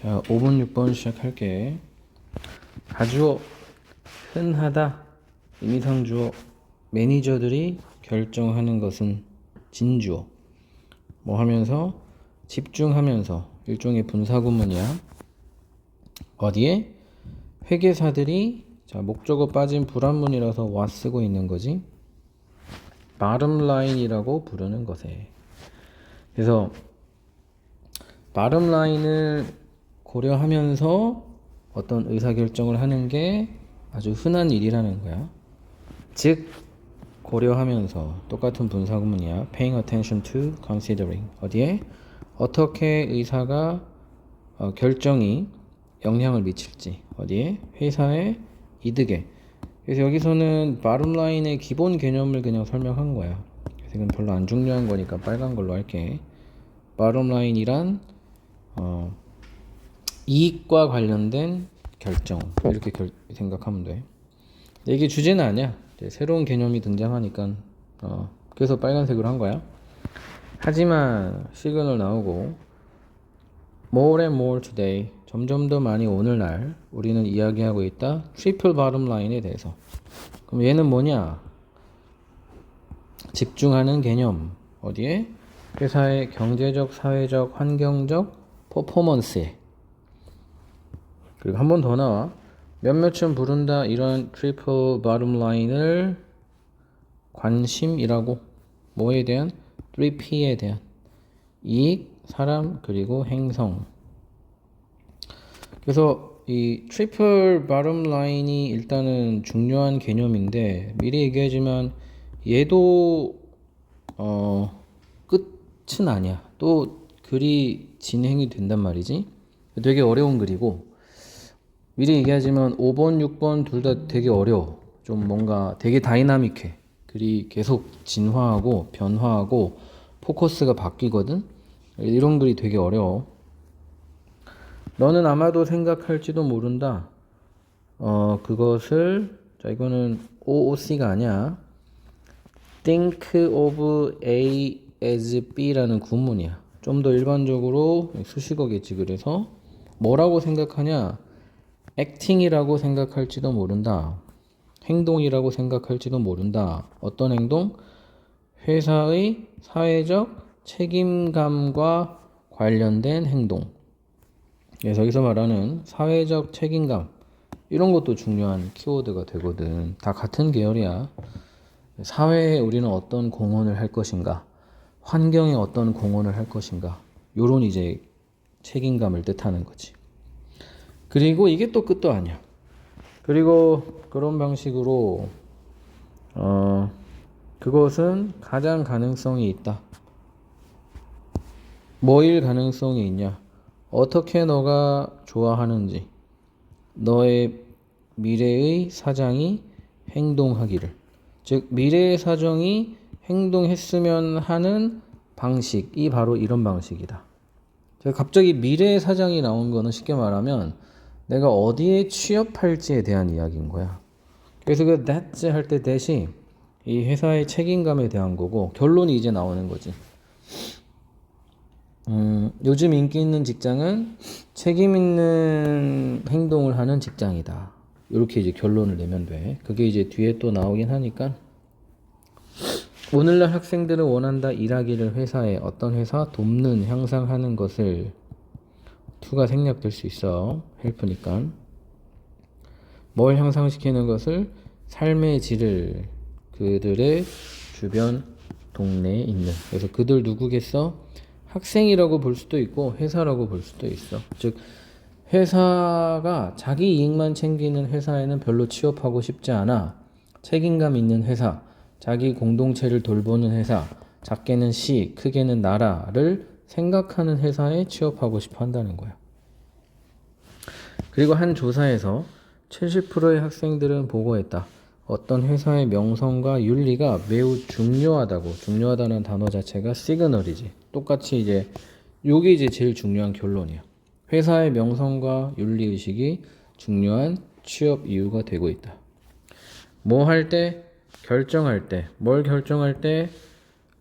자, 5번, 6번 시작할게. 가주어, 흔하다, 의미상주어, 매니저들이 결정하는 것은 진주어. 뭐 하면서? 집중하면서. 일종의 분사구문이야. 어디에? 회계사들이, 자, 목적어 빠진 불합문이라서 와 쓰고 있는 거지. bottom line이라고 부르는 것에. 그래서 bottom line을 고려하면서 어떤 의사결정을 하는 게 아주 흔한 일이라는 거야. 즉 고려하면서 똑같은 분사구문이야. paying attention to, considering. 어디에? 어떻게 의사가 결정이 영향을 미칠지. 어디에? 회사의 이득에. 그래서 여기서는 bottom line의 기본 개념을 그냥 설명한 거야. 그래서 이건 별로 안 중요한 거니까 빨간 걸로 할게. bottom line이란 이익과 관련된 결정, 이렇게 생각하면 돼. 이게 주제는 아니야. 새로운 개념이 등장하니까 그래서 빨간색으로 한 거야. 하지만 시그널 나오고 more and more today, 점점 더 많이 오늘날 우리는 이야기하고 있다. 트리플 bottom line에 대해서. 그럼 얘는 뭐냐? 집중하는 개념. 어디에? 회사의 경제적, 사회적, 환경적 퍼포먼스에. 그리고 한 번 더 나와. 몇몇은 부른다. 이런 트리플 bottom line을 관심이라고. 뭐에 대한? 3P에 대한. 이익, 사람, 그리고 행성. 그래서 이 트리플 bottom line이 일단은 중요한 개념인데 미리 얘기하지만 얘도 끝은 아니야. 또 글이 진행이 된단 말이지. 되게 어려운 글이고 미리 얘기하지만 5번, 6번 둘 다 되게 어려워. 좀 뭔가 되게 다이나믹해. 글이 계속 진화하고 변화하고 포커스가 바뀌거든. 이런 글이 되게 어려워. 너는 아마도 생각할지도 모른다. 그것을 자 이거는 OOC가 아니야. Think of A as B라는 구문이야. 좀 더 일반적으로 수식어겠지. 그래서 뭐라고 생각하냐? acting이라고 생각할지도 모른다. 행동이라고 생각할지도 모른다. 어떤 행동? 회사의 사회적 책임감과 관련된 행동. 그래서 여기서 말하는 사회적 책임감 이런 것도 중요한 키워드가 되거든. 다 같은 계열이야. 사회에 우리는 어떤 공헌을 할 것인가, 환경에 어떤 공헌을 할 것인가, 요런 이제 책임감을 뜻하는 거지. 그리고 이게 또 끝도 아니야. 그리고 그런 방식으로 그것은 가장 가능성이 있다. 뭐일 가능성이 있냐? 어떻게 너가 좋아하는지, 너의 미래의 사장이 행동하기를. 즉 미래의 사정이 행동했으면 하는 방식이 바로 이런 방식이다. 갑자기 미래의 사장이 나온 거는 쉽게 말하면 내가 어디에 취업할지에 대한 이야기인 거야. 그래서 그 that's 할 때 that이 이 회사의 책임감에 대한 거고 결론이 이제 나오는 거지. 요즘 인기 있는 직장은 책임 있는 행동을 하는 직장이다. 이렇게 이제 결론을 내면 돼. 그게 이제 뒤에 또 나오긴 하니까. 오늘날 학생들은 원한다. 일하기를 회사에. 어떤 회사? 돕는, 향상하는 것을. to가 생략될 수 있어. 헬프니까. 뭘 향상시키는 것을? 삶의 질을 그들의 주변 동네에 있는. 그래서 그들 누구겠어? 학생이라고 볼 수도 있고 회사라고 볼 수도 있어. 즉 회사가 자기 이익만 챙기는 회사에는 별로 취업하고 싶지 않아. 책임감 있는 회사, 자기 공동체를 돌보는 회사, 작게는 시, 크게는 나라를 생각하는 회사에 취업하고 싶어 한다는 거야. 그리고 한 조사에서 70%의 학생들은 보고했다. 어떤 회사의 명성과 윤리가 매우 중요하다고. 중요하다는 단어 자체가 시그널이지. 똑같이 이제 요게 이제 제일 중요한 결론이야. 회사의 명성과 윤리의식이 중요한 취업 이유가 되고 있다. 뭐 할 때? 결정할 때. 뭘 결정할 때?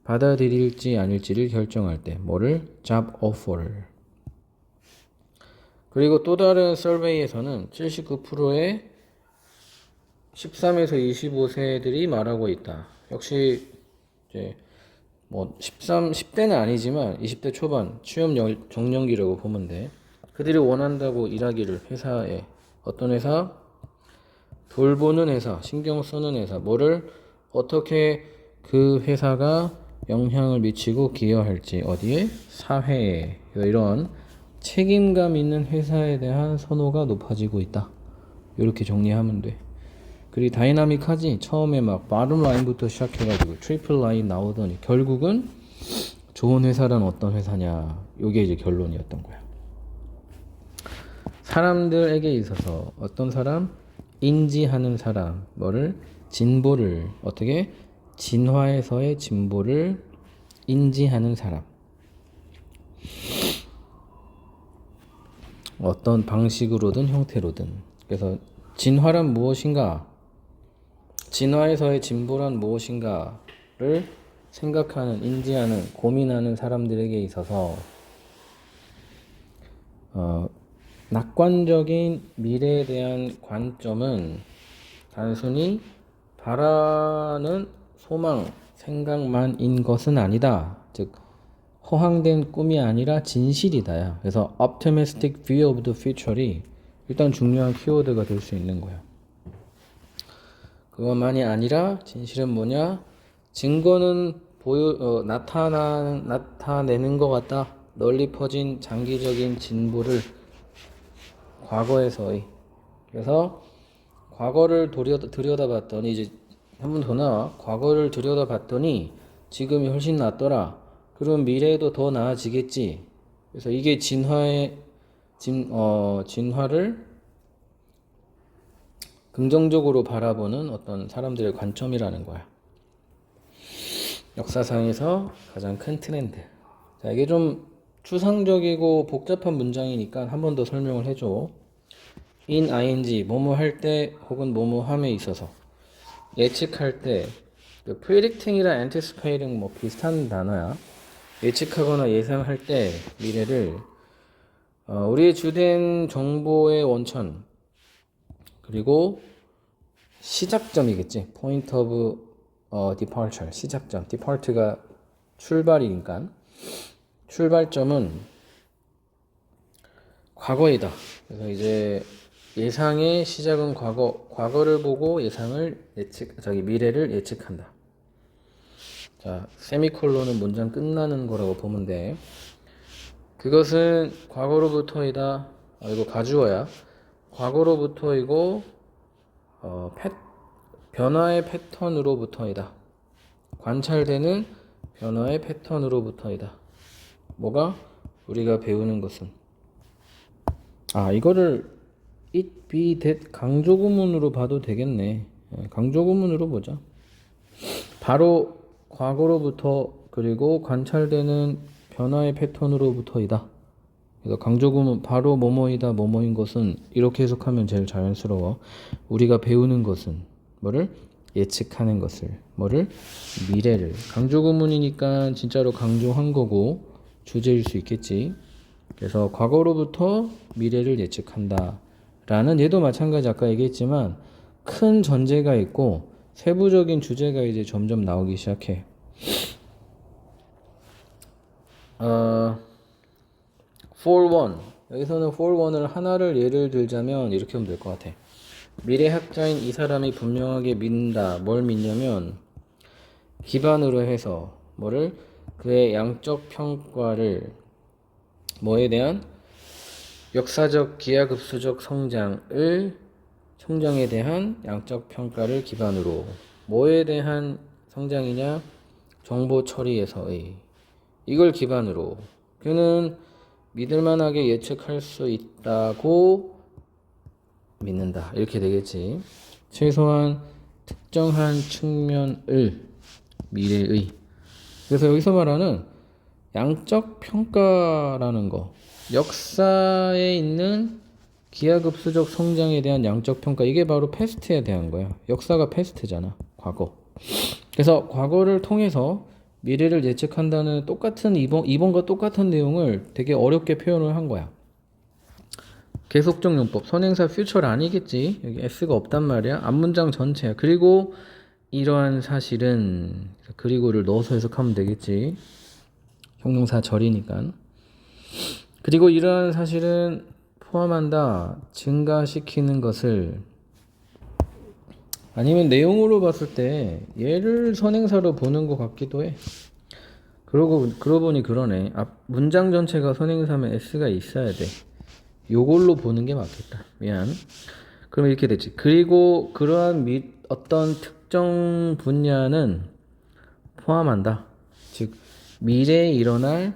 받아들일지 아닐지를 결정할 때. 뭐를? job offer를. 그리고 또 다른 서베이에서는 79%의 13에서 25세들이 말하고 있다. 역시 이제 뭐 10대는 아니지만 20대 초반 취업 정년기라고 보면 돼. 그들이 원한다고 일하기를 회사에 어떤 회사? 돌보는 회사, 신경 쓰는 회사, 뭐를 어떻게 그 회사가 영향을 미치고 기여할지 어디에? 사회에. 이런 책임감 있는 회사에 대한 선호가 높아지고 있다. 이렇게 정리하면 돼. 그리고 다이나믹하지? 처음에 막 바텀 라인부터 시작해가지고 트리플 라인 나오더니 결국은 좋은 회사란 어떤 회사냐. 요게 이제 결론이었던 거야. 사람들에게 있어서 어떤 사람? 인지하는 사람. 뭐를? 진보를. 어떻게? 진화에서의 진보를 인지하는 사람. 어떤 방식으로든 형태로든. 그래서 진화란 무엇인가? 진화에서의 진보란 무엇인가를 생각하는, 인지하는, 고민하는 사람들에게 있어서 낙관적인 미래에 대한 관점은 단순히 바라는 소망, 생각만인 것은 아니다. 즉 허황된 꿈이 아니라 진실이다야. 그래서 optimistic view of the future이 일단 중요한 키워드가 될 수 있는 거야. 그것만이 아니라 진실은 뭐냐? 증거는 나타내는 것 같다. 널리 퍼진 장기적인 진보를 과거에서의. 그래서 과거를 들여다봤더니 이제 한 번 더 나와. 과거를 들여다봤더니 지금이 훨씬 낫더라. 그럼 미래에도 더 나아지겠지. 그래서 이게 진화를 긍정적으로 바라보는 어떤 사람들의 관점이라는 거야. 역사상에서 가장 큰 트렌드. 자, 이게 좀 추상적이고 복잡한 문장이니까 한 번 더 설명을 해줘. in ing 뭐뭐 할 때 혹은 뭐뭐 함에 있어서 예측할 때 predicting이랑 anticipating 뭐 비슷한 단어야. 예측하거나 예상할 때 미래를 우리의 주된 정보의 원천 그리고 시작점이겠지. point of departure 시작점. depart가 출발이니까 출발점은 과거이다. 그래서 이제 예상의 시작은 과거를 보고 미래를 예측한다. 자, 세미콜론은 문장 끝나는 거라고 보면 돼. 그것은 과거로부터이다. 이거 가주어야. 과거로부터이고 변화의 패턴으로부터이다. 관찰되는 변화의 패턴으로부터이다. 뭐가? 우리가 배우는 것은. 이거를 it, be, that 강조구문으로 봐도 되겠네. 강조구문으로 보자. 바로 과거로부터 그리고 관찰되는 변화의 패턴으로부터이다. 그래서 강조구문 바로 뭐뭐이다 뭐뭐인 것은 이렇게 해석하면 제일 자연스러워. 우리가 배우는 것은 뭐를? 예측하는 것을. 뭐를? 미래를. 강조구문이니까 진짜로 강조한 거고 주제일 수 있겠지. 그래서 과거로부터 미래를 예측한다 라는 얘도 마찬가지 아까 얘기했지만 큰 전제가 있고 세부적인 주제가 이제 점점 나오기 시작해. for one 여기서는 for one을 하나를 예를 들자면 이렇게 하면 될 것 같아. 미래학자인 이 사람이 분명하게 믿는다. 뭘 믿냐면 기반으로 해서 뭐를? 그의 양적 평가를 뭐에 대한? 역사적 기하급수적 성장에 대한 양적 평가를 기반으로 뭐에 대한 성장이냐? 정보 처리에서의 이걸 기반으로 그는 믿을만하게 예측할 수 있다고 믿는다. 이렇게 되겠지. 최소한 특정한 측면을 미래의. 그래서 여기서 말하는 양적 평가라는 거, 역사에 있는 기하급수적 성장에 대한 양적 평가, 이게 바로 패스트에 대한 거야. 역사가 패스트잖아. 과거. 그래서 과거를 통해서 미래를 예측한다는 똑같은 이번과 똑같은 내용을 되게 어렵게 표현을 한 거야. 계속적 용법. 선행사 future가 아니겠지. 여기 s가 없단 말이야. 앞문장 전체야. 그리고 이러한 사실은 그리고를 넣어서 해석하면 되겠지. 형용사 절이니까. 그리고 이러한 사실은 포함한다. 증가시키는 것을. 아니면 내용으로 봤을 때 얘를 선행사로 보는 것 같기도 해. 그러고 보니 그러네. 앞 문장 전체가 선행사면 s가 있어야 돼. 요걸로 보는 게 맞겠다. 미안. 그럼 이렇게 되지. 그리고 그러한 어떤 특정 분야는 포함한다. 즉 미래에 일어날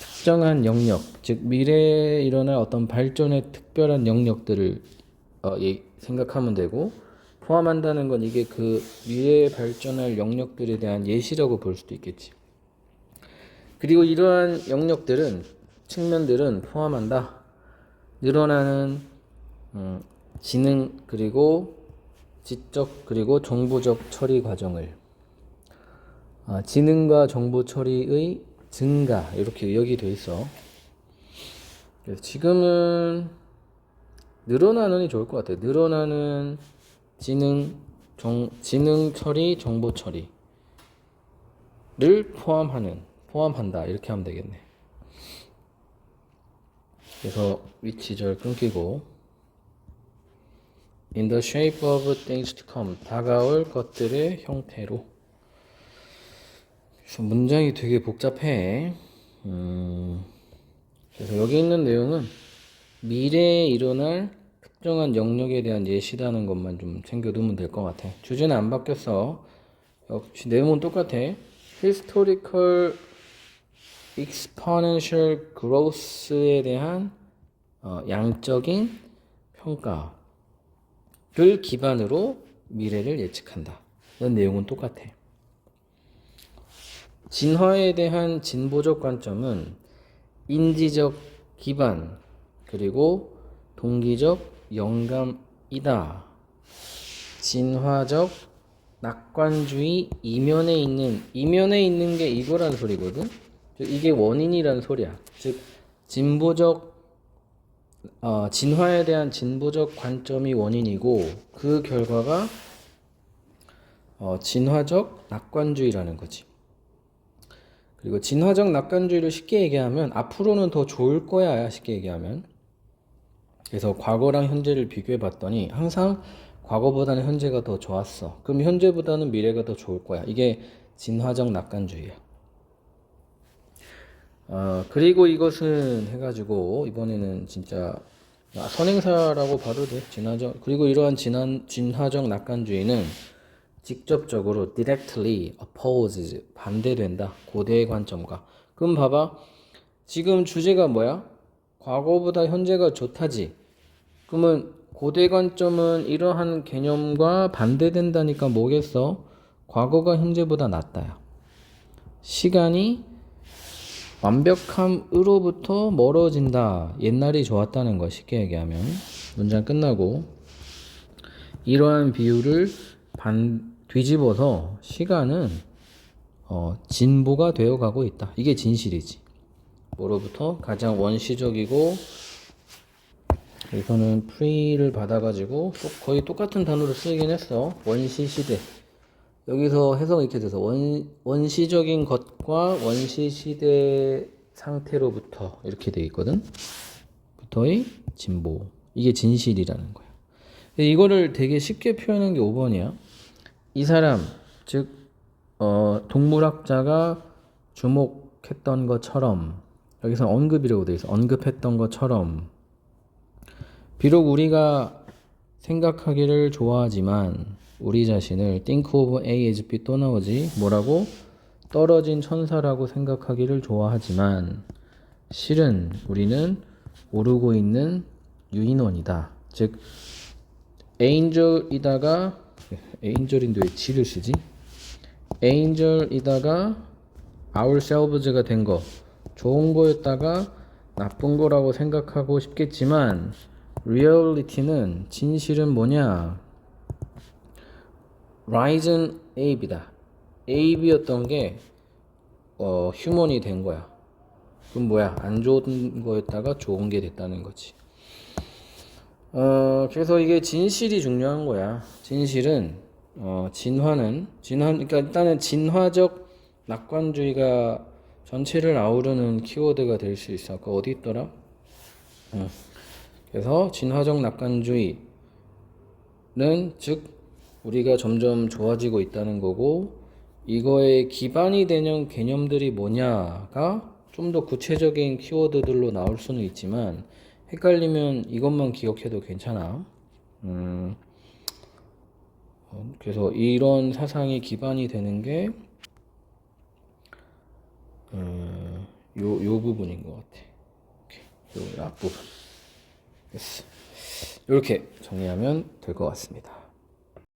특정한 영역, 즉 미래에 일어날 어떤 발전의 특별한 영역들을 생각하면 되고, 포함한다는 건 이게 그 미래에 발전할 영역들에 대한 예시라고 볼 수도 있겠지. 그리고 이러한 영역들은, 측면들은 포함한다. 늘어나는 지능, 그리고 지적, 그리고 정보적 처리 과정을. 지능과 정보 처리의 증가, 이렇게 여기 돼 있어. 그래서 지금은 늘어나는이 좋을 것 같아요. 늘어나는 지능 처리, 정보 처리를 포함한다. 이렇게 하면 되겠네. 그래서 위치절 끊기고 in the shape of things to come, 다가올 것들의 형태로. 그래서 문장이 되게 복잡해. 그래서 여기 있는 내용은 미래에 일어날 특정한 영역에 대한 예시라는 것만 좀 챙겨두면 될 것 같아. 주제는 안 바뀌었어. 역시 내용은 똑같아. Historical exponential growth에 대한 양적인 평가를 기반으로 미래를 예측한다. 이런 내용은 똑같아. 진화에 대한 진보적 관점은 인지적 기반 그리고 동기적 영감이다. 진화적 낙관주의 이면에 있는 게 이거란 소리거든. 이게 원인이란 소리야. 즉 진화에 대한 진보적 관점이 원인이고, 그 결과가 진화적 낙관주의라는 거지. 그리고 진화적 낙관주의를 쉽게 얘기하면 앞으로는 더 좋을 거야, 쉽게 얘기하면. 그래서 과거랑 현재를 비교해 봤더니 항상 과거보다는 현재가 더 좋았어. 그럼 현재보다는 미래가 더 좋을 거야. 이게 진화적 낙관주의야. 그리고 이것은 해가지고 이번에는 진짜 선행사라고 봐도 돼. 그리고 이러한 진화적 낙관주의는 직접적으로 directly opposes, 반대된다. 고대의 관점과. 그럼 봐봐. 지금 주제가 뭐야? 과거보다 현재가 좋다지. 그러면 고대 관점은 이러한 개념과 반대된다니까 뭐겠어? 과거가 현재보다 낫다야. 시간이 완벽함으로부터 멀어진다. 옛날이 좋았다는 거, 쉽게 얘기하면. 문장 끝나고 이러한 비유를 뒤집어서 시간은 진보가 되어가고 있다. 이게 진실이지. 뭐로부터? 가장 원시적이고, 여기서는 pre를 받아가지고 거의 똑같은 단어를 쓰이긴 했어. 원시시대. 여기서 해석이 이렇게 돼서 원시적인 것과 원시시대 상태로부터 이렇게 돼 있거든. 부터의 진보. 이게 진실이라는 거야. 이거를 되게 쉽게 표현한 게 5번이야. 이 사람, 즉 동물학자가 주목했던 것처럼, 여기서 언급이라고 돼 있어. 언급했던 것처럼, 비록 우리가 생각하기를 좋아하지만 우리 자신을 think of A as B 또 나오지. 뭐라고? 떨어진 천사라고 생각하기를 좋아하지만 실은 우리는 오르고 있는 유인원이다. 즉 angel인데 왜 G를 쓰지? angel이다가 ourselves가 된 거, 좋은 거였다가 나쁜 거라고 생각하고 싶겠지만 reality는, 진실은 뭐냐? Risen Abe이다. Abe였던 게 휴먼이 된 거야. 그럼 뭐야? 안 좋은 거였다가 좋은 게 됐다는 거지. 그래서 이게 진실이 중요한 거야. 진실은 그러니까 일단은 진화적 낙관주의가 전체를 아우르는 키워드가 될 수 있어. 그 어디 있더라? 그래서 진화적 낙관주의는 즉 우리가 점점 좋아지고 있다는 거고, 이거에 기반이 되는 개념들이 뭐냐가 좀 더 구체적인 키워드들로 나올 수는 있지만, 헷갈리면 이것만 기억해도 괜찮아. 그래서 이런 사상이 기반이 되는 게 요 부분인 것 같아. 요 앞부분. 됐어. 이렇게 정리하면 될 것 같습니다.